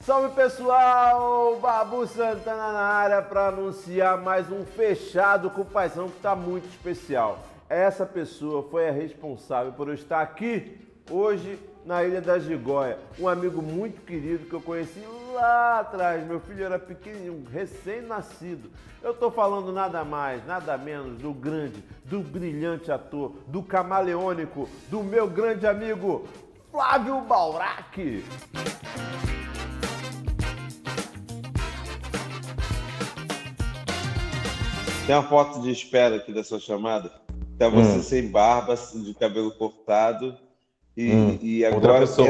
Salve pessoal, Babu Santana na área para anunciar mais um fechado com o paizão que está muito especial. Essa pessoa foi a responsável por eu estar aqui hoje na Ilha da Gigoia. Um amigo muito querido que eu conheci lá atrás. Meu filho era pequenininho, recém-nascido. Eu tô falando nada mais, nada menos do grande, do brilhante ator, do camaleônico, do meu grande amigo Flávio Baurac. Tem uma foto de espera aqui da sua chamada. Tá você sem barba, de cabelo cortado. E Outra agora pessoa.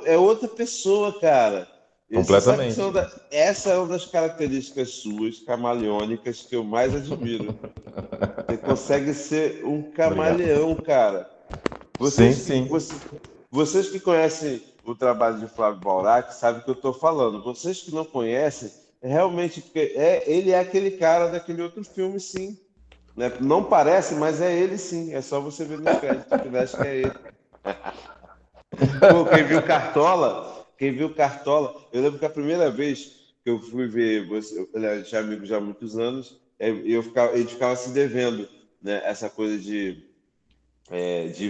é outra pessoa, cara. E você sabe que Completamente. essa é uma das características suas, camaleônicas, que eu mais admiro. Você consegue ser um Obrigado. camaleão, cara. Sim, Vocês que, sim. vocês que conhecem o trabalho de Flávio Baurac sabem o que eu estou falando. Vocês que não conhecem, realmente, porque ele é aquele cara daquele outro filme, sim. Né? Não parece, mas é ele, sim. É só você ver nos créditos que acho que é ele. Pô, quem viu Cartola, eu lembro que a primeira vez que eu fui ver você, eu já amigo já há muitos anos, a gente ficava se devendo, né? Essa coisa de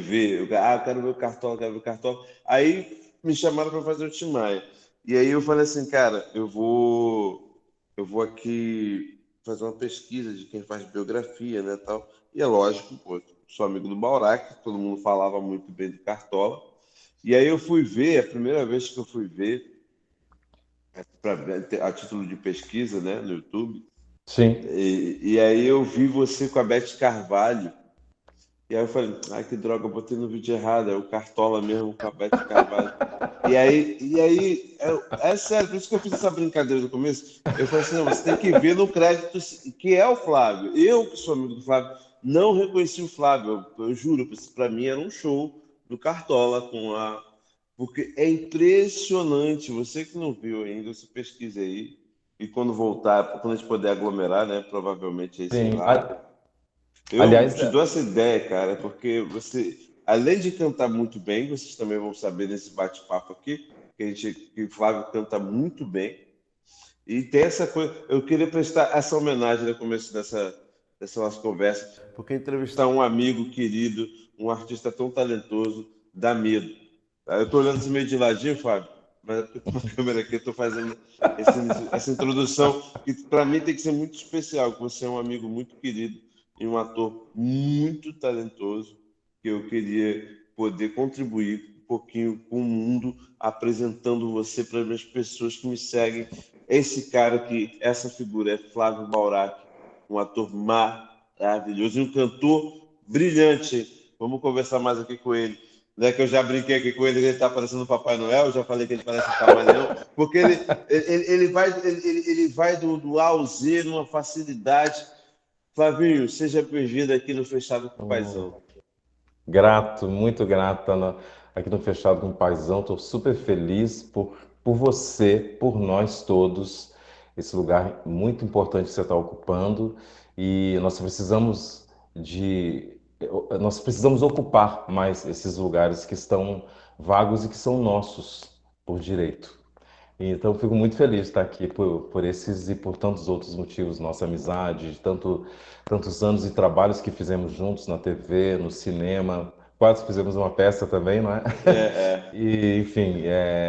ver, eu quero ver o Cartola, quero ver o Cartola. Aí me chamaram para fazer o Tim Maia. E aí eu falei assim, cara, eu vou aqui fazer uma pesquisa de quem faz biografia, né, tal. E é lógico, pô, sou amigo do Baurac, todo mundo falava muito bem do Cartola. E aí eu fui ver, a primeira vez que eu fui ver, a título de pesquisa, né, no YouTube, Sim. e aí eu vi você com a Beth Carvalho. E aí eu falei, ai que droga, eu botei no vídeo errado, é o Cartola mesmo com a Beth Carvalho. É sério, por isso que eu fiz essa brincadeira no começo. Eu falei assim, não, você tem que ver no crédito que é o Flávio. Eu, que sou amigo do Flávio, não reconheci o Flávio. Eu juro, para mim era um show do Cartola com a. Porque é impressionante. Você que não viu ainda, você pesquisa aí. E quando voltar, quando a gente puder aglomerar, né? Provavelmente aí, sei Sim. lá. Eu Aliás, te dou essa ideia, cara, porque você, além de cantar muito bem, vocês também vão saber nesse bate-papo aqui, que o Flávio canta muito bem. E tem essa coisa, eu queria prestar essa homenagem no começo dessa nossa conversa, porque entrevistar um amigo querido, um artista tão talentoso, dá medo. Tá? Eu estou olhando assim meio de ladinho, Fábio, mas é porque eu tô com a câmera aqui, eu estou fazendo essa introdução, que para mim tem que ser muito especial, que você é um amigo muito querido e um ator muito talentoso, que eu queria poder contribuir um pouquinho com o mundo, apresentando você para as pessoas que me seguem. Essa figura é Flávio Baurac, um ator maravilhoso e um cantor brilhante. Vamos conversar mais aqui com ele. Né, que eu já brinquei aqui com ele, ele está parecendo o Papai Noel, já falei que ele parece um camaleão, porque ele vai do A ao Z numa facilidade. Flavinho, seja bem-vindo aqui no Fechado com o Paizão. grato, muito grato estar aqui no Fechado com o Paizão. Estou super feliz por você, por nós todos. Esse lugar muito importante que você está ocupando. E nós precisamos ocupar mais esses lugares que estão vagos e que são nossos por direito. Então, fico muito feliz de estar aqui por esses e por tantos outros motivos, nossa amizade, tantos anos de trabalhos que fizemos juntos na TV, no cinema, quase fizemos uma peça também, não é? É. E, enfim,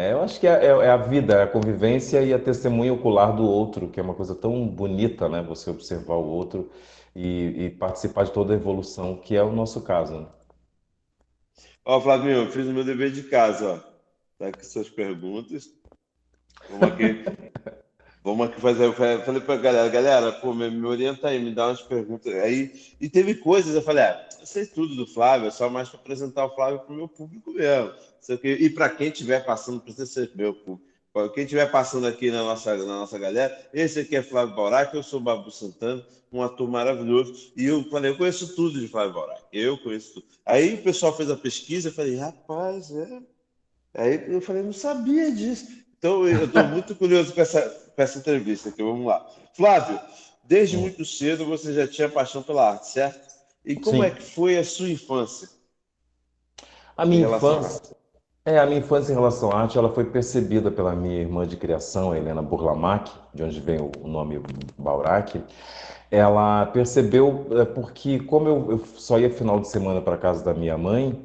eu acho que é a vida, é a convivência e a testemunha ocular do outro, que é uma coisa tão bonita, né? Você observar o outro e participar de toda a evolução, que é o nosso caso, né? Ó, Flavinho, eu fiz o meu dever de casa, ó. Tá aqui suas perguntas. Vamos aqui, vamos aqui fazer. Eu falei pra galera, pô, me orienta aí, me dá umas perguntas. Aí, e teve coisas, eu falei, eu sei tudo do Flávio, é só mais para apresentar o Flávio pro meu público mesmo. Sei o quê. E para quem estiver passando, precisa ser meu público. Quem estiver passando aqui na nossa galera, esse aqui é Flávio Baurac, eu sou o Babu Santana, um ator maravilhoso. E eu falei, eu conheço tudo de Flávio Baurac, eu conheço tudo. Aí o pessoal fez a pesquisa, eu falei, rapaz, é. Aí eu falei, não sabia disso. Então eu estou muito curioso com essa entrevista aqui. Vamos lá. Flávio, desde Hum. muito cedo você já tinha paixão pela arte, certo? E como é Sim. que foi a sua infância A em minha relação à infância arte? A minha infância em relação à arte, ela foi percebida pela minha irmã de criação, a Helena Burlamac, de onde vem o nome Baurac. Ela percebeu, porque como eu só ia final de semana para casa da minha mãe,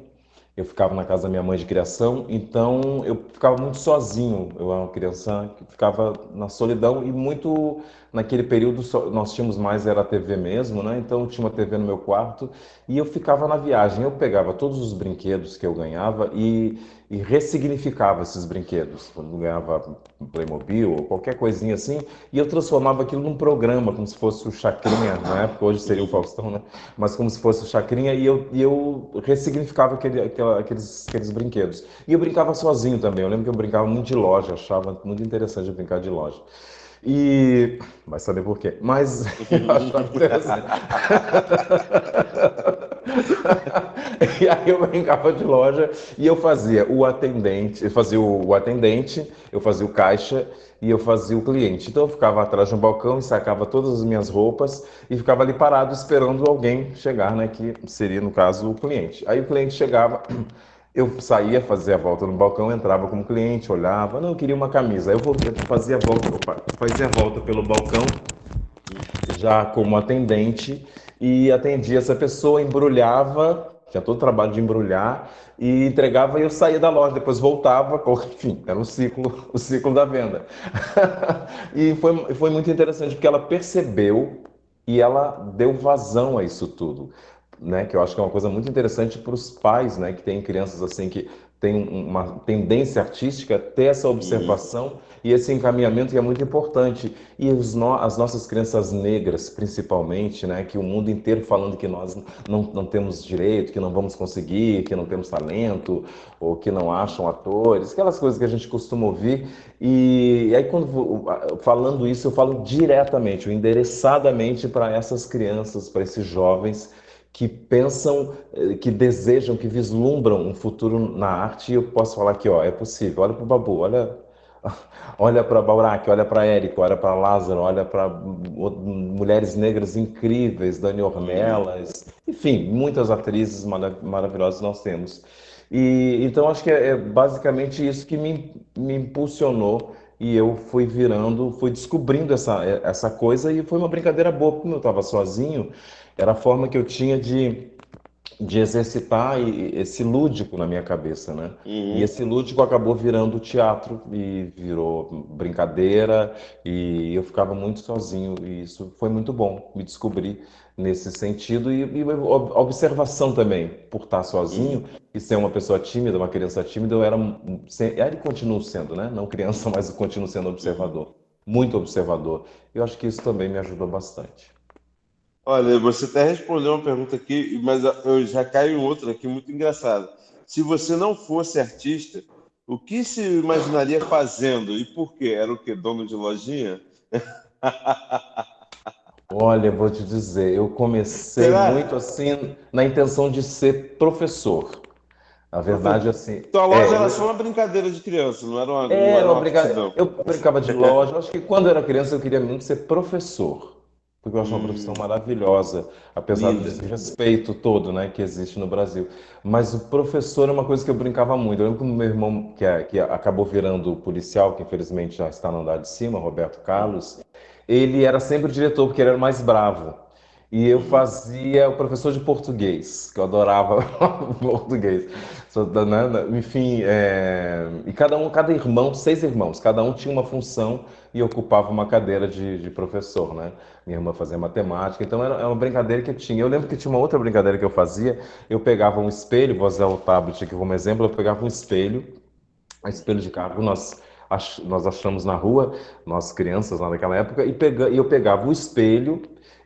eu ficava na casa da minha mãe de criação, então eu ficava muito sozinho. Eu era uma criança que ficava na solidão e muito naquele período nós tínhamos mais era a TV mesmo, né? Então eu tinha uma TV no meu quarto e eu ficava na viagem. Eu pegava todos os brinquedos que eu ganhava e ressignificava esses brinquedos. Quando eu ganhava Playmobil ou qualquer coisinha assim, e eu transformava aquilo num programa, como se fosse o Chacrinha, na época, hoje seria o Faustão, né? Mas como se fosse o Chacrinha, e eu ressignificava aqueles brinquedos. E eu brincava sozinho também. Eu lembro que eu brincava muito de loja, achava muito interessante brincar de loja. E vai saber por quê. Mas eu achava interessante. E aí eu brincava de loja e eu fazia o atendente, eu fazia o caixa e eu fazia o cliente. Então eu ficava atrás de um balcão e sacava todas as minhas roupas e ficava ali parado esperando alguém chegar, né, que seria no caso o cliente. Aí o cliente chegava, eu saía, fazia a volta no balcão, entrava como cliente, olhava, não, eu queria uma camisa. Aí fazia a volta pelo balcão já como atendente e atendia essa pessoa, embrulhava, tinha todo o trabalho de embrulhar e entregava e eu saía da loja, depois voltava, enfim, era o ciclo da venda. E foi muito interessante porque ela percebeu e ela deu vazão a isso tudo, né? Que eu acho que é uma coisa muito interessante para os pais, né? Que têm crianças assim que têm uma tendência artística, ter essa Uhum. observação e esse encaminhamento que é muito importante. E as nossas crianças negras, principalmente, né? Que o mundo inteiro falando que nós não temos direito, que não vamos conseguir, que não temos talento, ou que não acham atores, aquelas coisas que a gente costuma ouvir. E aí, falando isso, eu falo diretamente, endereçadamente para essas crianças, para esses jovens que pensam, que desejam, que vislumbram um futuro na arte. E eu posso falar que, ó, é possível. Olha para o Babu, olha para Baurac, olha para Érico, olha para Lázaro, olha para mulheres negras incríveis, Dani Uhum. Ornelas, enfim, muitas atrizes maravilhosas nós temos. E então acho que é basicamente isso que me impulsionou e eu fui descobrindo essa coisa e foi uma brincadeira boa, como eu estava sozinho, era a forma que eu tinha de exercitar esse lúdico na minha cabeça, né? E Uhum. esse lúdico acabou virando teatro e virou brincadeira e eu ficava muito sozinho e isso foi muito bom me descobrir nesse sentido e observação também por estar sozinho Uhum. e ser uma pessoa tímida, uma criança tímida, eu era e continuo sendo, né? Não criança, mas eu continuo sendo Uhum. observador, muito observador. Eu acho que isso também me ajudou bastante. Olha, você até respondeu uma pergunta aqui, mas eu já caio em outra aqui muito engraçada. Se você não fosse artista, o que se imaginaria fazendo e por quê? Era o quê? Dono de lojinha? Olha, vou te dizer, eu comecei muito Será? assim na intenção de ser professor. A verdade, Profe- assim, Tua loja era só uma brincadeira de criança, não era uma aptidão. eu brincava de loja. Eu acho que quando eu era criança eu queria muito ser professor, porque eu acho uma profissão Hum, maravilhosa, apesar do linda. desrespeito todo, né, que existe no Brasil. Mas o professor é uma coisa que eu brincava muito. Eu lembro que o meu irmão, que acabou virando policial, que infelizmente já está no andar de cima, Roberto Carlos, ele era sempre o diretor, porque ele era o mais bravo. E eu Uhum. fazia o professor de português, que eu adorava português. Enfim, e cada irmão, 6 irmãos, cada um tinha uma função e ocupava uma cadeira de professor, né? Minha irmã fazia matemática, então era uma brincadeira que eu tinha. Eu lembro que tinha uma outra brincadeira que eu fazia, eu pegava um espelho, vou usar o tablet aqui como exemplo, eu pegava um espelho de carro, nós achamos na rua, nós crianças lá naquela época, e eu pegava o espelho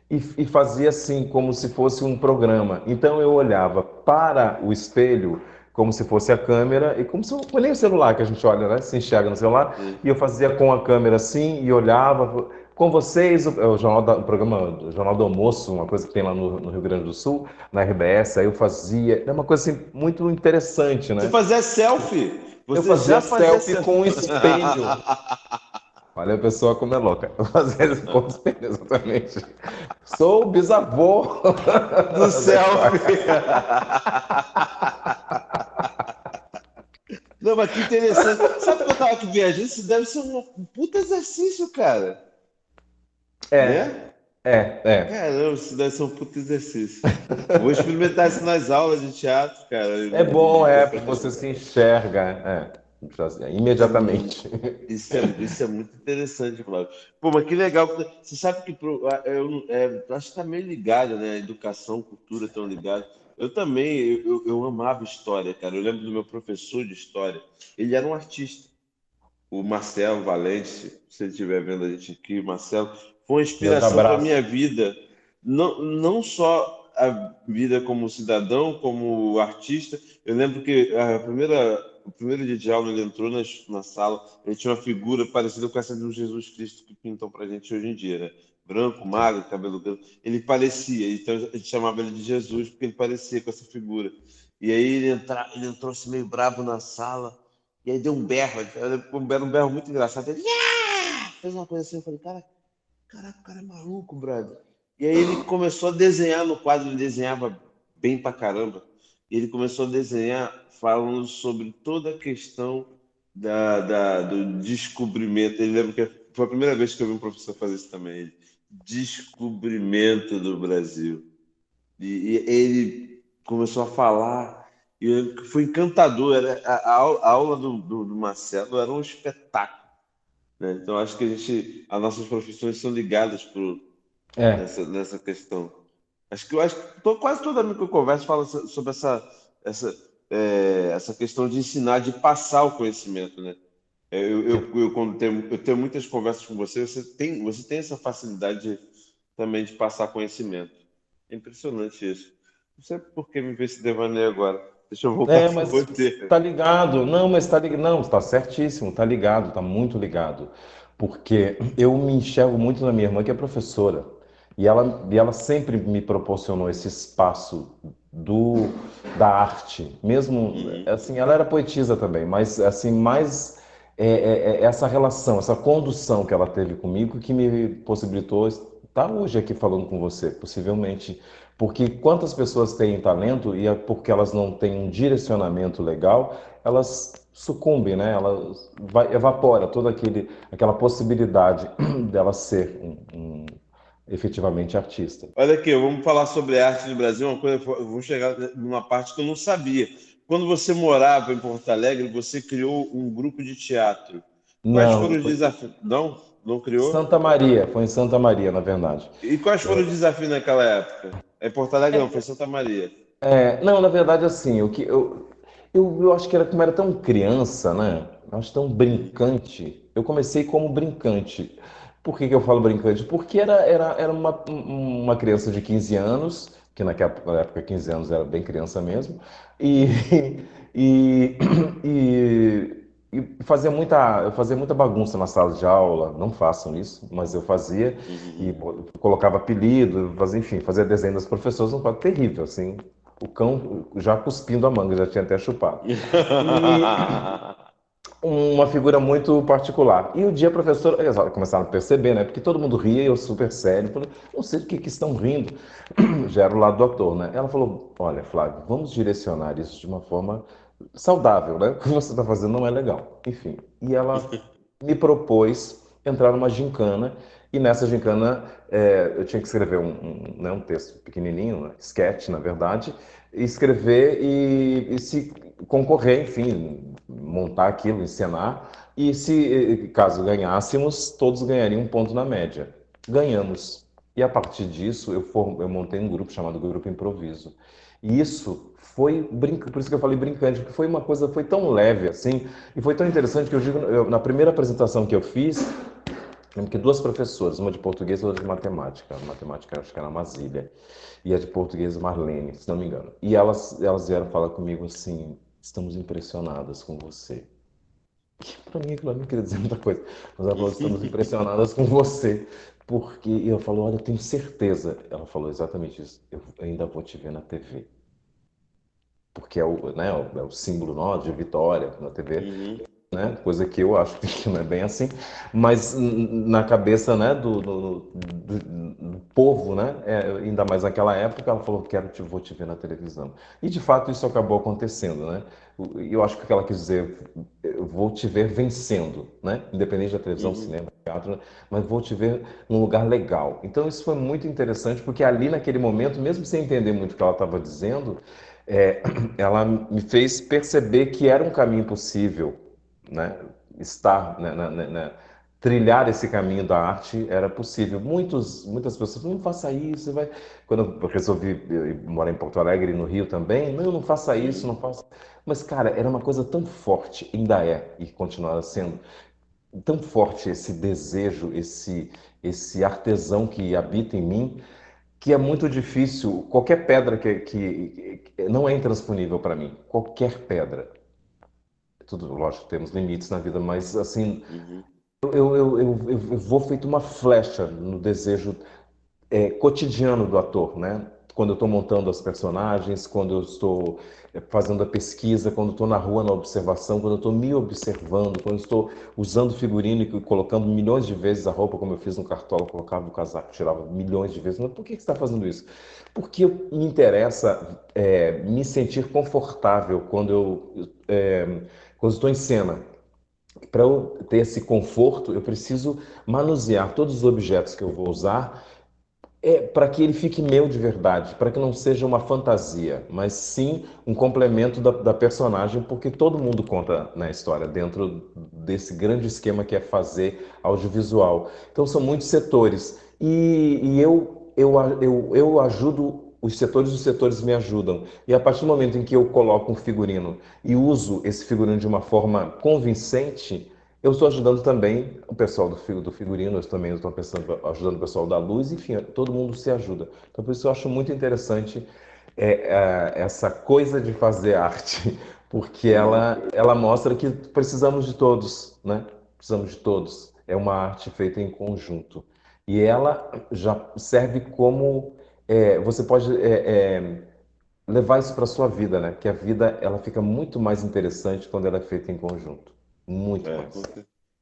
e fazia assim, como se fosse um programa. Então eu olhava para o espelho como se fosse a câmera, e como se fosse nem o celular que a gente olha, né? Se enxerga no celular, Sim. e eu fazia com a câmera assim, e olhava. Com vocês, o programa o Jornal do Almoço, uma coisa que tem lá no Rio Grande do Sul, na RBS, aí eu fazia, é uma coisa assim, muito interessante, Você né? fazia selfie? Eu Você fazia já fazia selfie selfie? com o espelho. Olha a pessoa como é louca. Eu fazia isso com o espelho, exatamente. Sou o bisavô Do da história. selfie. Não, mas que interessante. Sabe que eu tava aqui viajando? Isso deve ser um puta exercício, cara. É, Né? é. Caramba, isso deve ser um puta exercício. Vou experimentar isso nas aulas de teatro, cara, É de bom, porque você interpretação. se enxerga, É, mu- imediatamente. isso é muito interessante, Flávio. Pô, mas que legal. Você sabe que acho que está meio ligado, né? Educação, cultura estão ligados. Eu também, eu amava história, cara. Eu lembro do meu professor de história. Ele era um artista. O Marcelo Valente, se você estiver vendo a gente aqui, Marcelo, foi uma Grande inspiração para a minha abraço. vida. Não só a vida como cidadão, como artista. Eu lembro que o primeiro dia de aula ele entrou na sala, ele tinha uma figura parecida com essa do Jesus Cristo que pintam para a gente hoje em dia, né? Branco, magro, cabelo branco. Ele parecia, então a gente chamava ele de Jesus porque ele parecia com essa figura. E aí ele entrou assim meio bravo na sala. E aí deu um berro, um berro muito engraçado. Ele fez uma coisa assim, eu falei, caraca, o cara é maluco, brother. E aí ele começou a desenhar no quadro, ele desenhava bem pra caramba. E ele começou a desenhar falando sobre toda a questão do descobrimento. Ele lembra que foi a primeira vez que eu vi um professor fazer isso também. Ele, descobrimento do Brasil. E ele começou a falar, e foi encantador. A aula do Marcelo era um espetáculo, né? Então, acho que as nossas profissões são ligadas É. nessa questão. Acho que quase toda vez que eu converso fala sobre essa, essa questão de ensinar, de passar o conhecimento, né? Quando eu tenho muitas conversas com você, você tem essa facilidade também de passar conhecimento. É impressionante isso. Não sei por que me veio esse devaneio agora. Deixa eu voltar para Mas você. tá ligado. Não, mas tá ligado. Não, está certíssimo, tá ligado, tá muito ligado. Porque eu me enxergo muito na minha irmã, que é professora. E ela sempre me proporcionou esse espaço do, da arte. Mesmo, Uhum. assim, ela era poetisa também, mas, assim, mais essa relação, essa condução que ela teve comigo que me possibilitou estar hoje aqui falando com você, possivelmente. Porque quantas pessoas têm talento e é porque elas não têm um direcionamento legal, elas sucumbem, né? Elas evapora toda aquela possibilidade dela ser efetivamente artista. Olha aqui, vamos falar sobre arte no Brasil. Uma coisa, eu vou chegar numa parte que eu não sabia. Quando você morava em Porto Alegre, você criou um grupo de teatro. Quais foram Não, os desafios? Não? Não criou? Santa Maria, foi em Santa Maria, na verdade. E quais foram os desafios naquela época? É Porto Alegre, não, foi Santa Maria. Não, na verdade, assim, o que eu acho que era como era tão criança, né? Eu acho tão brincante. Eu comecei como brincante. Por que que eu falo brincante? Porque era uma criança de 15 anos, que naquela época 15 anos era bem criança mesmo, e, e, eu fazia muita bagunça na sala de aula. Não façam isso, mas eu fazia e Uhum. colocava apelido, fazia, enfim, fazia desenho das professoras, um quadro terrível, assim. O cão já cuspindo a manga, já tinha até chupado. E uma figura muito particular. E o dia a professora, eles começaram a perceber, né? Porque todo mundo ria, eu super sério, falei, não sei do que estão rindo. Já era o lado do ator, né? Ela falou, olha, Flávio, vamos direcionar isso de uma forma saudável, né? O que você está fazendo não é legal. Enfim, e ela me propôs entrar numa gincana, e nessa gincana eu tinha que escrever né, um texto pequenininho, né, sketch, na verdade, e escrever e se concorrer, enfim, montar aquilo, encenar, e se caso ganhássemos, todos ganhariam um ponto na média. Ganhamos. E a partir disso, eu montei um grupo chamado Grupo Improviso. E isso foi, por isso que eu falei brincante, porque foi uma coisa, foi tão leve assim, e foi tão interessante que eu digo, na primeira apresentação que eu fiz, lembro que duas professoras, uma de português e outra de matemática. Matemática acho que era a Masília, e a de português Marlene, se não me engano. E elas vieram falar comigo assim, estamos impressionadas com você. Para mim aquilo não queria dizer muita coisa, mas ela falou, estamos impressionadas com você. Porque e eu falo, olha, eu tenho certeza. Ela falou exatamente isso. Eu ainda vou te ver na TV. Porque é o símbolo nosso de vitória na TV. Uhum. né? Coisa que eu acho que não é bem assim, mas na cabeça, né, do povo, né, ainda mais naquela época, ela falou, vou te ver na televisão. E de fato isso acabou acontecendo, né? Eu acho que o que ela quis dizer, eu vou te ver vencendo, né? Independente da televisão, Uhum. cinema, teatro, né? Mas vou te ver num lugar legal. Então isso foi muito interessante, porque ali naquele momento, mesmo sem entender muito o que ela estava dizendo, é, ela me fez perceber que era um caminho possível, né? Estar, trilhar esse caminho da arte era possível. Muitas pessoas falam, não faça isso, vai. Quando eu resolvi morar em Porto Alegre e no Rio também, não faça isso, Uhum. não faça. Mas, cara, era uma coisa tão forte, ainda é e continuará sendo tão forte esse desejo, esse artesão que habita em mim, que é muito difícil. Qualquer pedra que não é intransponível para mim, qualquer pedra. Tudo, lógico, temos limites na vida, mas assim, Uhum. eu vou feito uma flecha no desejo cotidiano do ator, né? Quando eu estou montando as personagens, quando eu estou fazendo a pesquisa, quando eu estou na rua na observação, quando eu estou me observando, quando eu estou usando figurino e colocando milhões de vezes a roupa, como eu fiz no Cartola, colocava o casaco, tirava milhões de vezes. Mas por que você está fazendo isso? Porque me interessa me sentir confortável quando estou em cena. Para eu ter esse conforto, eu preciso manusear todos os objetos que eu vou usar para que ele fique meu de verdade, para que não seja uma fantasia, mas sim um complemento da personagem, porque todo mundo conta na história dentro desse grande esquema que é fazer audiovisual. Então são muitos setores e eu ajudo os setores me ajudam. E a partir do momento em que eu coloco um figurino e uso esse figurino de uma forma convincente, eu estou ajudando também o pessoal do figurino, eu também estou ajudando o pessoal da luz, enfim, todo mundo se ajuda. Então, por isso eu acho muito interessante essa coisa de fazer arte, porque Uhum. ela mostra que precisamos de todos, né? Precisamos de todos. É uma arte feita em conjunto. E ela já serve como... você pode levar isso para a sua vida, né? Que a vida ela fica muito mais interessante quando ela é feita em conjunto. Muito É, mais.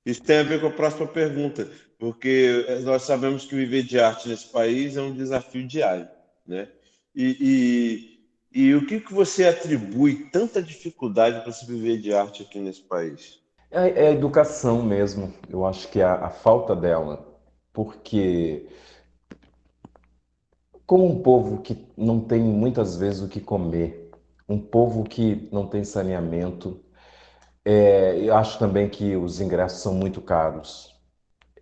isso tem a ver com a próxima pergunta, porque nós sabemos que viver de arte nesse país é um desafio diário, né? E o que que você atribui tanta dificuldade para se viver de arte aqui nesse país? É a educação mesmo, eu acho que é a falta dela, porque como um povo que não tem muitas vezes o que comer, um povo que não tem saneamento, eu acho também que os ingressos são muito caros,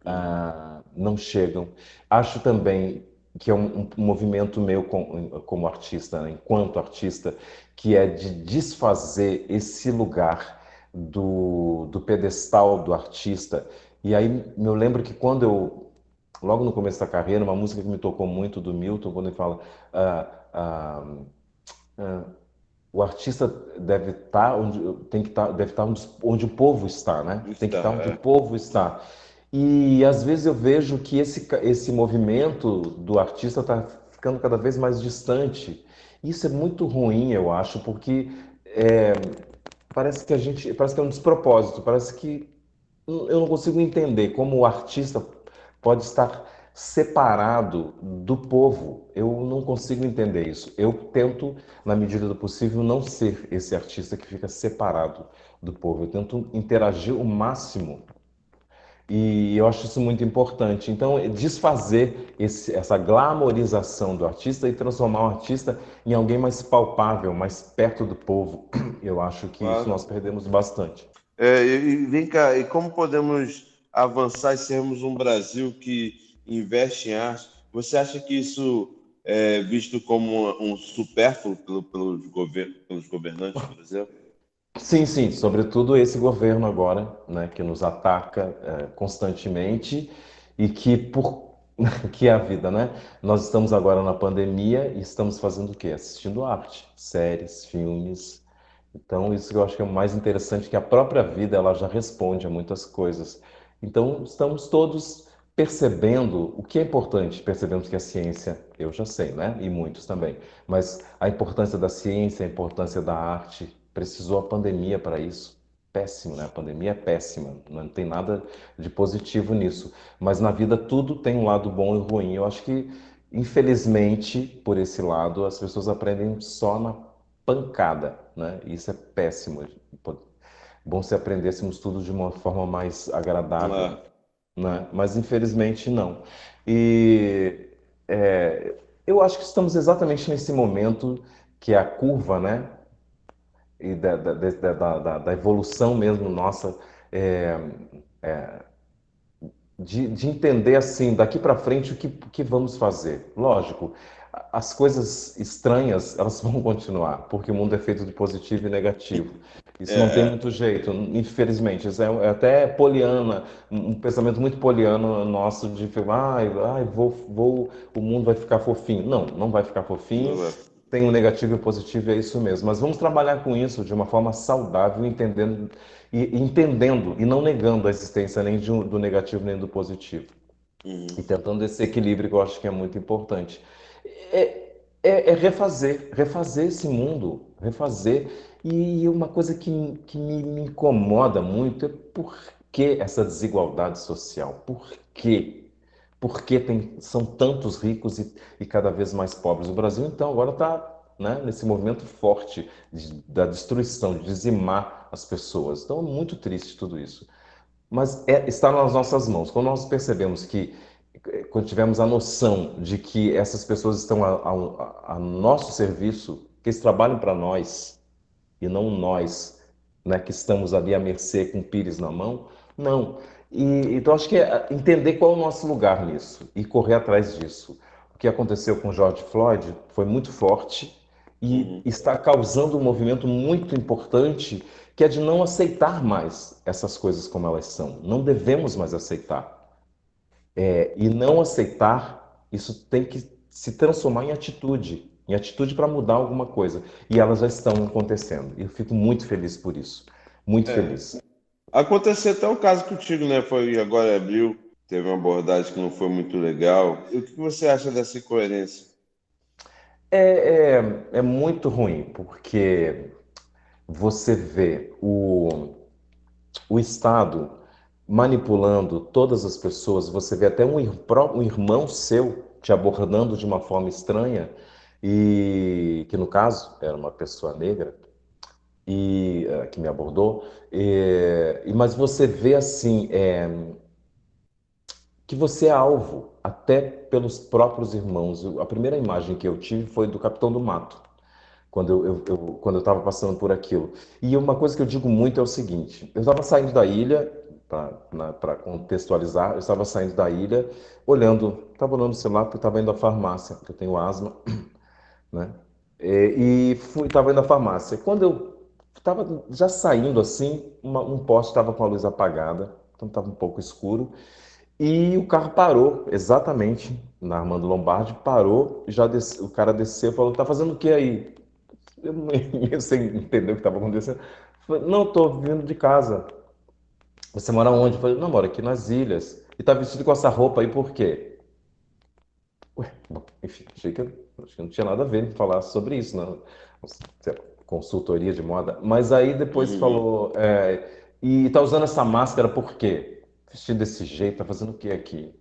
Uhum. não chegam. Acho também que é um movimento meu como artista, né, enquanto artista, que é de desfazer esse lugar do pedestal do artista. E aí eu lembro que logo no começo da carreira, uma música que me tocou muito do Milton, quando ele fala ah, ah, ah, o artista deve estar deve estar onde o povo está, né? Tem que Está, estar onde o é. povo está. E às vezes eu vejo que esse movimento do artista está ficando cada vez mais distante. Isso é muito ruim, eu acho, porque é, parece que é um despropósito, parece que eu não consigo entender como o artista pode estar separado do povo. Eu não consigo entender isso. Eu tento, na medida do possível, não ser esse artista que fica separado do povo. Eu tento interagir o máximo e eu acho isso muito importante. Então, desfazer essa glamorização do artista e transformar o artista em alguém mais palpável, mais perto do povo. Eu acho que isso Claro. nós perdemos bastante. E vem cá, e como podemos avançar e sermos um Brasil que investe em arte? Você acha que isso é visto como um supérfluo pelos governantes, por exemplo? Sim, sim, sobretudo esse governo agora, né, que nos ataca constantemente e que é a vida, né? Nós estamos agora na pandemia e estamos fazendo o quê? Assistindo arte, séries, filmes. Então, isso que eu acho que é o mais interessante, que a própria vida ela já responde a muitas coisas. Então, estamos todos percebendo o que é importante. Percebemos que a ciência, eu já sei, né? E muitos também. Mas a importância da ciência, a importância da arte, precisou a pandemia para isso. péssimo, né? A pandemia é péssima, não tem nada de positivo nisso. Mas na vida tudo tem um lado bom e ruim. Eu acho que, infelizmente, por esse lado, as pessoas aprendem só na pancada, né? E isso é péssimo. Pô, bom se aprendêssemos tudo de uma forma mais agradável, Ah, né? Mas infelizmente não. E é, eu acho que estamos exatamente nesse momento que é a curva, né? E da evolução mesmo nossa, é, de entender assim, daqui para frente o que vamos fazer. Lógico, as coisas estranhas, elas vão continuar, porque o mundo é feito de positivo e negativo. Isso não tem é, muito jeito, infelizmente. Isso é até poliana, um pensamento muito poliano nosso de, o mundo vai ficar fofinho. Não, não vai ficar não fofinho. vai. Tem o negativo e o positivo, é isso mesmo. Mas vamos trabalhar com isso de uma forma saudável, entendendo e não negando a existência nem do negativo nem do positivo. Uhum. E tentando esse equilíbrio que eu acho que é muito importante. É, é refazer esse mundo, refazer. E uma coisa que me incomoda muito é por que essa desigualdade social? Por quê? Porque são tantos ricos e cada vez mais pobres. O Brasil, então, agora está, né, nesse movimento forte da destruição, de dizimar as pessoas. Então, é muito triste tudo isso. Mas está nas nossas mãos. Quando nós percebemos que, quando tivemos a noção de que essas pessoas estão a nosso serviço, que eles trabalham para nós, e não nós, né, que estamos ali à mercê com o pires na mão. Não. Então, acho que é entender qual é o nosso lugar nisso e correr atrás disso. O que aconteceu com George Floyd foi muito forte e Uhum. está causando um movimento muito importante que é de não aceitar mais essas coisas como elas são. Não devemos mais aceitar. E não aceitar, isso tem que se transformar em atitude para mudar alguma coisa. E elas já estão acontecendo. E eu fico muito feliz por isso. Muito É. feliz. Aconteceu até um caso contigo, né? Foi agora em abril, teve uma abordagem que não foi muito legal. E o que você acha dessa incoerência? É muito ruim, porque você vê o Estado manipulando todas as pessoas, você vê até um irmão seu te abordando de uma forma estranha, e que no caso era uma pessoa negra, que me abordou, mas você vê assim, que você é alvo até pelos próprios irmãos. A primeira imagem que eu tive foi do Capitão do Mato, quando eu estava passando por aquilo. E uma coisa que eu digo muito é o seguinte: eu estava saindo da ilha, para contextualizar, eu estava saindo da ilha, estava olhando o celular porque estava indo à farmácia, porque eu tenho asma, né? E estava indo à farmácia. Quando eu estava já saindo assim, um poste estava com a luz apagada, então estava um pouco escuro, e o carro parou, exatamente na Armando Lombardi, parou, o cara desceu e falou: tá fazendo o que aí? Eu meio sem entender o que estava acontecendo. Eu falei: não, estou vindo de casa. Você mora onde? Eu falei: não, moro aqui nas ilhas. E tá vestido com essa roupa aí por quê? Ué, bom, enfim, acho que não tinha nada a ver em falar sobre isso, não. Sei lá, consultoria de moda. Mas aí depois Uhum. falou, e tá usando essa máscara por quê? Vestido desse jeito, tá fazendo o que aqui?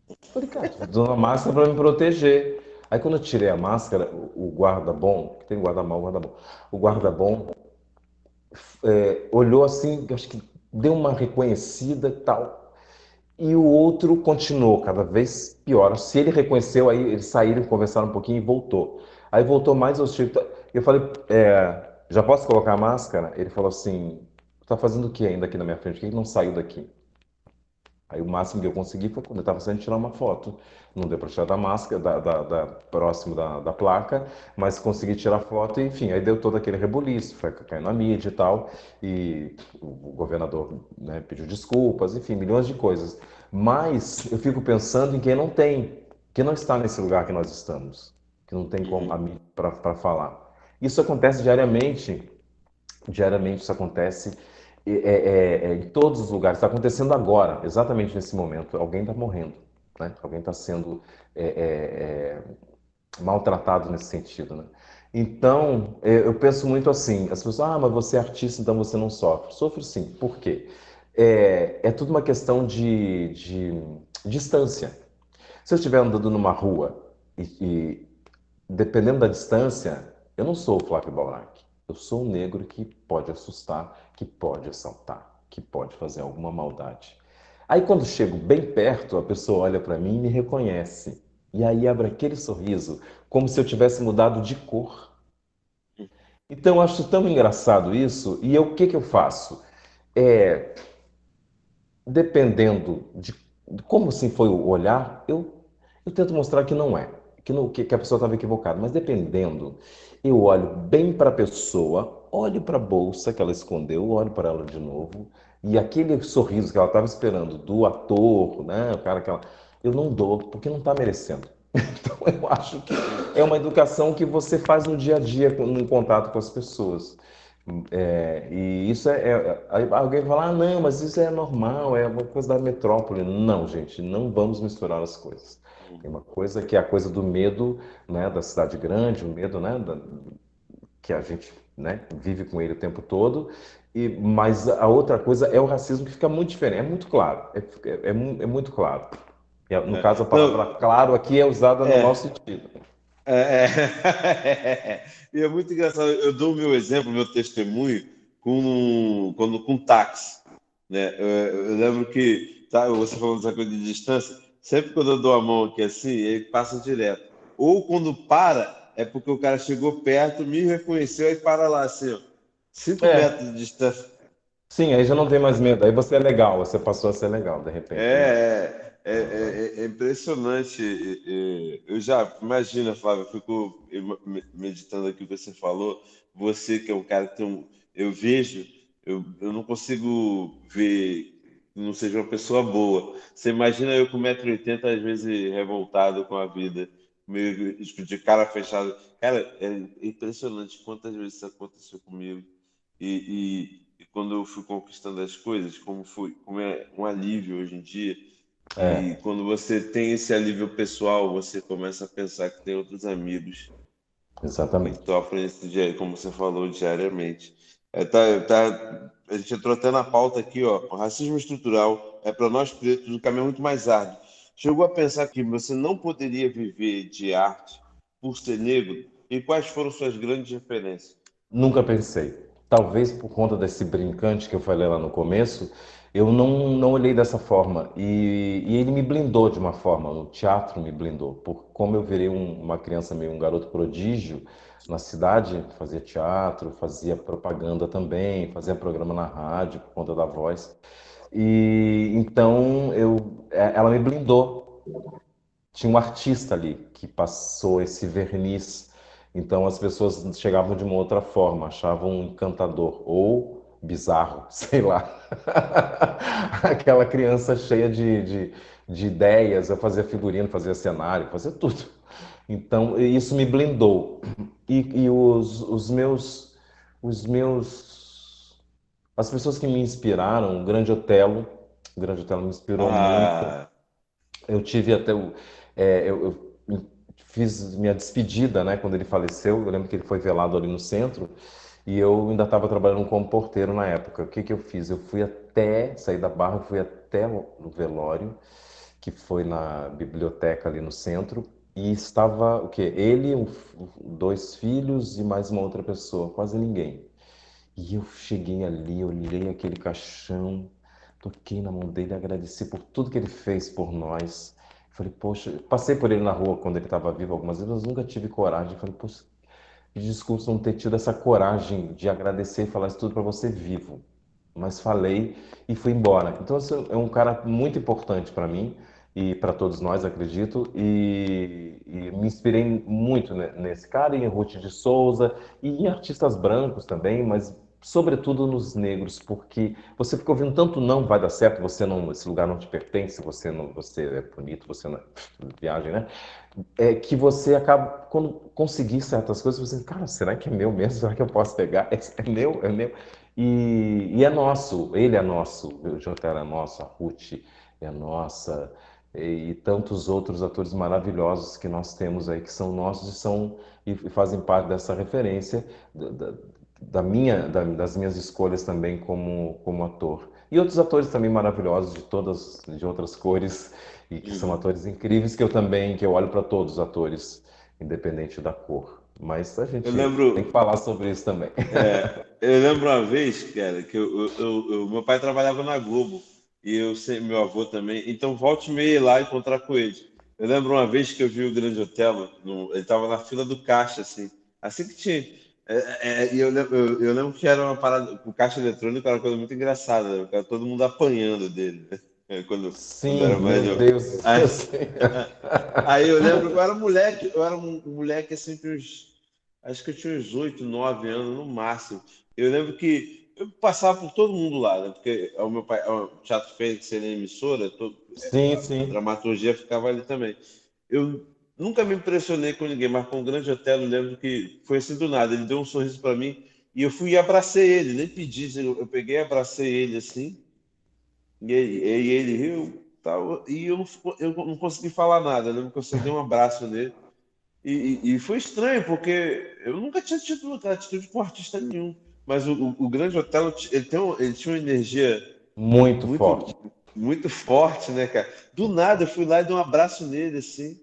Eu falei: cara, tô usando a máscara para me proteger. Aí quando eu tirei a máscara, o guarda bom, que tem guarda mal, guarda bom, o guarda Uhum. bom olhou assim, acho que deu uma reconhecida e tal. E o outro continuou cada vez pior. Se ele reconheceu, aí eles saíram, conversaram um pouquinho e voltou. Aí voltou mais hostil. Eu falei: já posso colocar a máscara? Ele falou assim: tá fazendo o que ainda aqui na minha frente? Por que ele não saiu daqui? Aí o máximo que eu consegui foi quando eu estava saindo tirar uma foto. Não deu para tirar da máscara, próximo da placa, mas consegui tirar foto e, enfim, aí deu todo aquele rebuliço, foi caindo na mídia e tal, e o governador, né, pediu desculpas, enfim, milhões de coisas. Mas eu fico pensando em quem não tem, que não está nesse lugar que nós estamos, que não tem como Uhum. para falar. Isso acontece diariamente. Diariamente isso acontece em todos os lugares. Está acontecendo agora, exatamente nesse momento. Alguém está morrendo, né? Alguém está sendo é, é, maltratado nesse sentido, né? Então, eu penso muito assim, as pessoas, mas você é artista, então você não sofre. Sofro sim, por quê? É tudo uma questão de distância. Se eu estiver andando numa rua e dependendo da distância, eu não sou o Flávio Balrac. Eu sou um negro que pode assustar, que pode assaltar, que pode fazer alguma maldade. Aí quando chego bem perto, a pessoa olha para mim e me reconhece. E aí abre aquele sorriso, como se eu tivesse mudado de cor. Então eu acho tão engraçado isso, e o que eu faço? É, dependendo de como assim foi o olhar, eu tento mostrar que não é, que a pessoa estava equivocada, mas dependendo, eu olho bem para a pessoa, olho para a bolsa que ela escondeu, olho para ela de novo, e aquele sorriso que ela estava esperando do ator, né, o cara que ela, eu não dou, porque não está merecendo. Então eu acho que é uma educação que você faz no dia a dia, no contato com as pessoas. E isso aí alguém fala, não, mas isso é normal, é uma coisa da metrópole. Não, gente, não vamos misturar as coisas. Tem uma coisa que é a coisa do medo, né, da cidade grande, o medo, né, que a gente, né, vive com ele o tempo todo. Mas a outra coisa é o racismo que fica muito diferente, é muito claro, é muito claro. No caso, a palavra Não, claro aqui é usada no mau é, sentido. e é muito engraçado. Eu dou o meu exemplo, meu testemunho, com táxi. Né? Eu lembro que, tá, você falou dessa coisa de distância, sempre quando eu dou a mão aqui assim, ele passa direto. Ou quando para, é porque o cara chegou perto, me reconheceu e para lá, assim, ó, 5 metros É, de distância. sim, aí já não tem mais medo, aí você é legal, você passou a ser legal, de repente, né? É impressionante. Eu já, imagina, Flávio, eu fico meditando aqui o que você falou. Você que é um cara que tem um. Eu vejo, eu não consigo ver que não seja uma pessoa boa. Você imagina eu com 1,80 m, às vezes revoltado com a vida, meio de cara fechada. Cara, é impressionante quantas vezes isso aconteceu comigo. E quando eu fui conquistando as coisas, como é um alívio hoje em dia. E É, quando você tem esse alívio pessoal, você começa a pensar que tem outros amigos que exatamente. sofrem esse dia, como você falou, diariamente. A gente entrou até na pauta aqui, ó. O racismo estrutural é para nós pretos um caminho muito mais árduo. Chegou a pensar que você não poderia viver de arte por ser negro? E quais foram suas grandes referências? Nunca pensei. Talvez por conta desse brincante que eu falei lá no começo, eu não olhei dessa forma. E ele me blindou de uma forma, o teatro me blindou. Por como eu virei uma criança meio um garoto prodígio na cidade, fazia teatro, fazia propaganda também, fazia programa na rádio por conta da voz. E então ela me blindou. Tinha um artista ali que passou esse verniz. Então as pessoas chegavam de uma outra forma, achavam um encantador ou bizarro, sei lá. Aquela criança cheia de ideias, eu fazia figurino, fazia cenário, fazia tudo. Então isso me blindou. E os meus, as pessoas que me inspiraram, o Grande Otelo me inspirou muito. Ah, Eu tive até eu fiz minha despedida, né, quando ele faleceu. Eu lembro que ele foi velado ali no centro e eu ainda estava trabalhando como porteiro na época. O que que eu fiz? Eu fui até sair da Barra, fui até o velório, que foi na biblioteca ali no centro, e estava o quê? Ele, dois filhos e mais uma outra pessoa, quase ninguém. E eu cheguei ali, olhei aquele caixão, toquei na mão dele, agradeci por tudo que ele fez por nós. Falei, poxa, passei por ele na rua quando ele estava vivo algumas vezes, mas nunca tive coragem. Falei, poxa, que discurso não ter tido essa coragem de agradecer e falar isso tudo para você vivo. Mas falei e fui embora. Então, isso é um cara muito importante para mim e para todos nós, acredito. E me inspirei muito nesse cara, e em Ruth de Souza e em artistas brancos também, mas sobretudo nos negros, porque você fica ouvindo tanto não vai dar certo, você não, esse lugar não te pertence, você não, você é bonito, você não, viagem, né? Que você acaba, quando conseguir certas coisas, você, cara, será que é meu mesmo? Será que eu posso pegar? É meu? É meu? E é nosso, ele é nosso, o Jotero é nosso, a Ruth é nossa. e tantos outros atores maravilhosos que nós temos aí, que são nossos e fazem parte dessa referência das minhas escolhas também como ator. E outros atores também maravilhosos de outras cores e que são Uhum. atores incríveis que eu olho para todos os atores, independente da cor. Mas a Eu gente tem que lembro, falar sobre isso também. eu lembro uma vez, cara, que meu pai trabalhava na Globo e meu avô também, então volte e meia ir lá encontrar com ele. Eu lembro uma vez que eu vi o Grande Otelo, ele estava na fila do caixa, assim que tinha. E eu lembro que era uma parada, o caixa eletrônico era uma coisa muito engraçada, né? Ficava todo mundo apanhando dele, né? Quando era Sim, mais meu novo. Deus, Aí, eu sei. aí eu lembro que eu era um moleque assim, acho que eu tinha uns 8, 9 anos no máximo. Eu lembro que eu passava por todo mundo lá, né? Porque o meu pai, o Teatro Fênix, ele é emissora, Sim, a sim. dramaturgia ficava ali também. Eu nunca me impressionei com ninguém, mas com o Grande Otelo eu lembro que foi assim do nada. Ele deu um sorriso para mim e eu fui e abracei ele, nem pedi, eu peguei e abracei ele assim. E ele riu, tal, e eu não consegui falar nada. Eu lembro que eu só dei um abraço nele. E foi estranho, porque eu nunca tinha tido atitude com artista nenhum. Mas o Grande Otelo, ele tinha uma energia Muito forte. muito, muito forte, né, cara? Do nada, eu fui lá e dei um abraço nele, assim.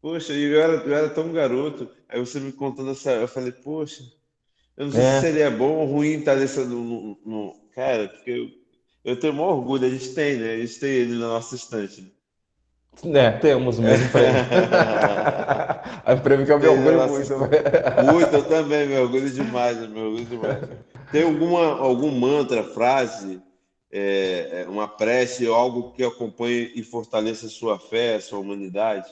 Poxa, e eu era tão garoto. Aí você me contando essa. Eu falei, poxa, eu não sei se É, seria bom ou ruim estar nesse. Cara, porque eu tenho o maior orgulho, a gente tem, né? A gente tem ele na nossa estante. Né? temos o mesmo prêmio. É um prêmio que eu me Tem ele na orgulho nossa muito. estante. Muito, eu também, meu orgulho demais, meu orgulho demais. Tem algum mantra, frase, uma prece ou algo que acompanhe e fortaleça a sua fé, a sua humanidade?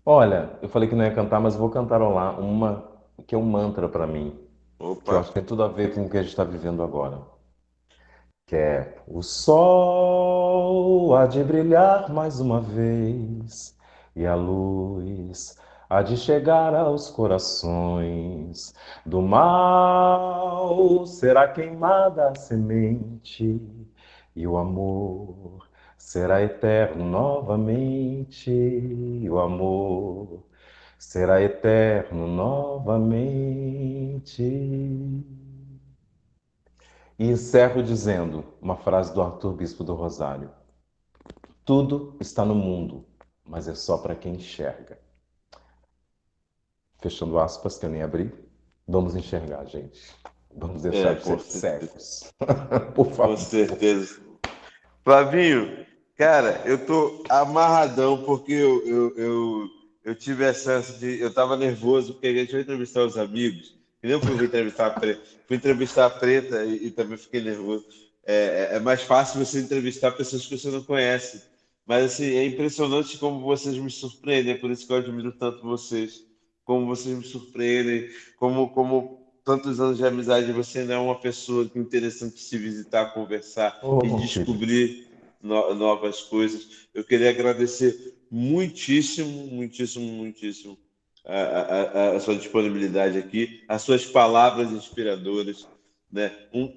Olha, eu falei que não ia cantar, mas vou cantarolar uma que é um mantra para mim, que Opa, eu acho que tem tudo a ver com o que a gente está vivendo agora. Que é o sol há de brilhar mais uma vez e a luz há de chegar aos corações. Do mal será queimada a semente e o amor será eterno novamente. E o amor será eterno novamente. E encerro dizendo uma frase do Arthur Bispo do Rosário: tudo está no mundo, mas é só para quem enxerga. Fechando aspas, que eu nem abri. Vamos enxergar, gente. Vamos deixar de com ser certeza. cegos. Por Com favor. certeza. Flavinho, cara, eu tô amarradão porque eu tive essa de. Eu tava nervoso porque a gente foi entrevistar os amigos. E nem fui entrevistar a Preta. Fui entrevistar a Preta e também fiquei nervoso. É mais fácil você entrevistar pessoas que você não conhece. Mas assim, é impressionante como vocês me surpreendem. É por isso que eu admiro tanto vocês. Como vocês me surpreendem. Como tantos anos de amizade, você não é uma pessoa que é interessante se visitar, conversar e Oh, querido. descobrir novas coisas. Eu queria agradecer muitíssimo, muitíssimo, muitíssimo a sua disponibilidade aqui, as suas palavras inspiradoras. Né?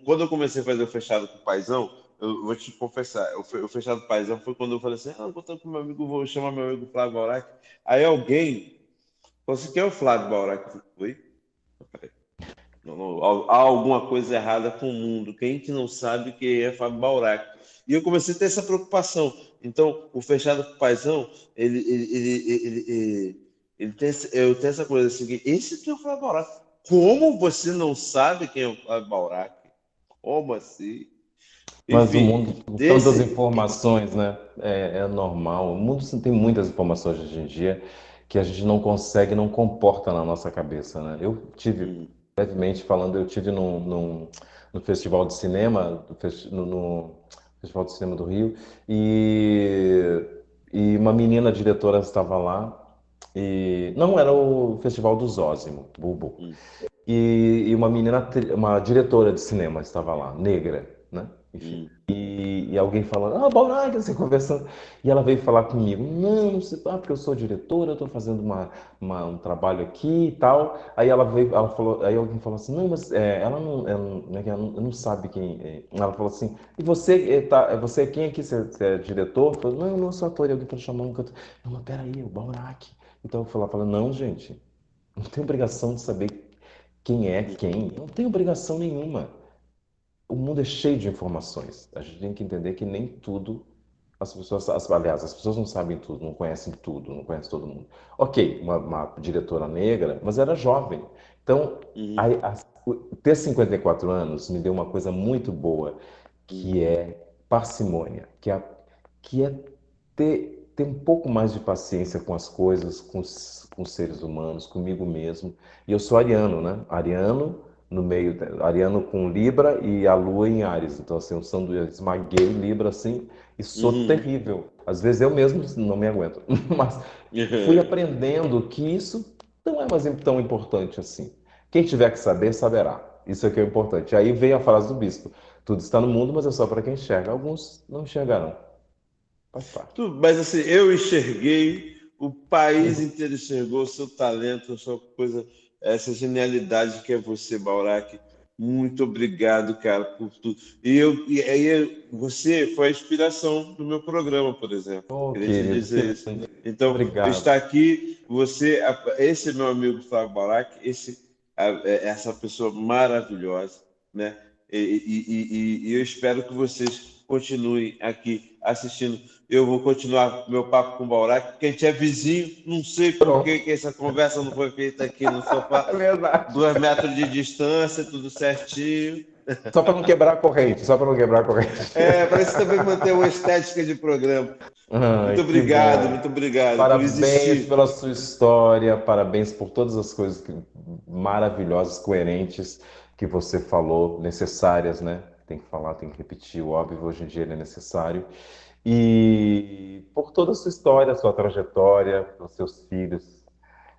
Quando eu comecei a fazer o Fechado com o Paizão, eu vou te confessar, o Fechado com o Paizão foi quando eu falei assim, eu vou com meu amigo, vou chamar meu amigo Flávio Baurac. Aí alguém falou assim, quem é o Flávio Baurac? Eu falei, oi? Não, há alguma coisa errada com o mundo. Quem que não sabe quem é Fábio Baurac? E eu comecei a ter essa preocupação. Então, o Fechado com o Paizão, ele tem, eu tenho essa coisa assim, esse que é o Fábio Baurac. Como você não sabe quem é o Fábio Baurac? Como assim? Mas o Enfim, mundo, com tantas desse... informações, né? É normal. O mundo tem muitas informações hoje em dia que a gente não consegue, não comporta na nossa cabeça, né? Eu tive, Hum, brevemente falando, eu tive no Festival de Cinema, no Festival de Cinema do Rio, e, e uma menina diretora estava lá, e não era o Festival do Zósimo, Bubu. hum, E uma menina, uma diretora de cinema estava lá, negra, né? Enfim. hum. e alguém falando, Balrog, assim, conversando. E ela veio falar comigo, não sei, porque eu sou diretora, eu estou fazendo um trabalho aqui e tal. Aí ela falou, aí alguém falou assim, não, mas ela não sabe quem é. Ela falou assim, e você é quem aqui? Você é diretor? Eu falei, não, eu não sou ator. E alguém falou, chamando um cantor. Não, mas peraí, o Balrog. Então eu falei, não, gente, não tenho obrigação de saber quem é quem. Não tenho obrigação nenhuma. O mundo é cheio de informações. A gente tem que entender que nem tudo aliás, as pessoas não sabem tudo, não conhecem tudo, não conhecem todo mundo. Ok, uma diretora negra, mas era jovem. Então, ter 54 anos me deu uma coisa muito boa, que é parcimônia, que é ter um pouco mais de paciência com as coisas, com os seres humanos, comigo mesmo. E eu sou ariano, né? Ariano no meio, ariano com Libra e a Lua em Áries. Então, assim, eu esmaguei Libra assim e sou terrível. Às vezes eu mesmo não me aguento. Mas fui aprendendo que isso não é mais tão importante assim. Quem tiver que saber, saberá. Isso é que é importante. Aí vem a frase do bispo: tudo está no mundo, mas é só para quem enxerga. Alguns não enxergarão. Faz parte. Mas assim, eu enxerguei, o país inteiro enxergou o seu talento, a sua coisa, essa genialidade que é você, Balrog. Muito obrigado, cara, por tudo. Você foi a inspiração do meu programa, por exemplo. Oh, Queria te querido, dizer isso. Então, obrigado. estar aqui, esse é meu amigo Flávio Balrog, essa pessoa maravilhosa, né? E eu espero que vocês continuem aqui assistindo. Eu vou continuar meu papo com o Balrog, porque a gente é vizinho, não sei por que essa conversa não foi feita aqui no sofá. É verdade. 2 metros de distância, tudo certinho. Só para não quebrar a corrente, só para não quebrar a corrente. Para isso também manter uma estética de programa. Ai, Muito obrigado por parabéns existir. pela sua história, parabéns por todas as coisas maravilhosas, coerentes que você falou, necessárias, né? Tem que falar, tem que repetir, o óbvio, hoje em dia ele é necessário. E por toda a sua história, sua trajetória, pelos seus filhos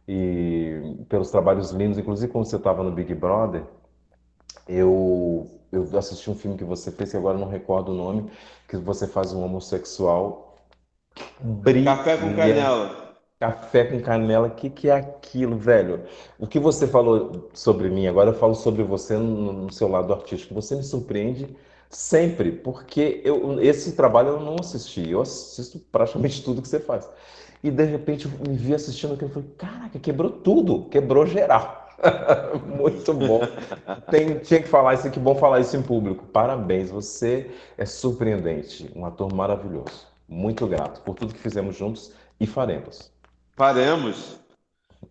e pelos trabalhos lindos, inclusive quando você estava no Big Brother, eu assisti um filme que você fez, que agora eu não recordo o nome, que você faz um homossexual Café com brilhante. canela. Café com canela, o que é aquilo, velho? O que você falou sobre mim, agora eu falo sobre você no seu lado artístico. Você me surpreende sempre, porque esse trabalho eu não assisti. Eu assisto praticamente tudo que você faz. E de repente eu me vi assistindo aquilo e falei, caraca, quebrou tudo, quebrou geral. Muito bom. Tinha que falar isso, que bom falar isso em público. Parabéns, você é surpreendente, um ator maravilhoso. Muito grato por tudo que fizemos juntos e faremos. Faremos.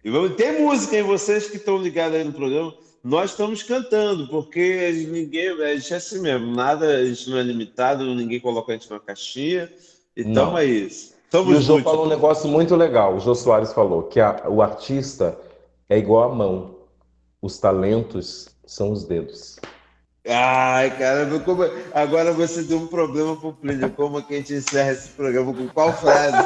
E ter música, em vocês que estão ligados aí no programa, nós estamos cantando, porque a gente é assim mesmo, nada, a gente não é limitado, ninguém coloca a gente numa caixinha, e tamo Não. aí. E o Estamos Jô juntos. falou um negócio muito legal. O Jô Soares falou que o artista é igual a mão, os talentos são os dedos. Ai, caramba, agora você deu um problema pro Plínio. Como é que a gente encerra esse programa? Com qual frase?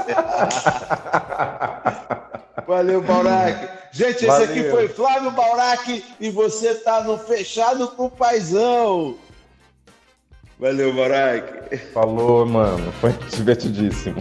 Valeu, Balrog. Gente, esse aqui foi Flávio Balrog e você tá no Fechado com o Paizão. Valeu, Balrog. Falou, mano. Foi divertidíssimo.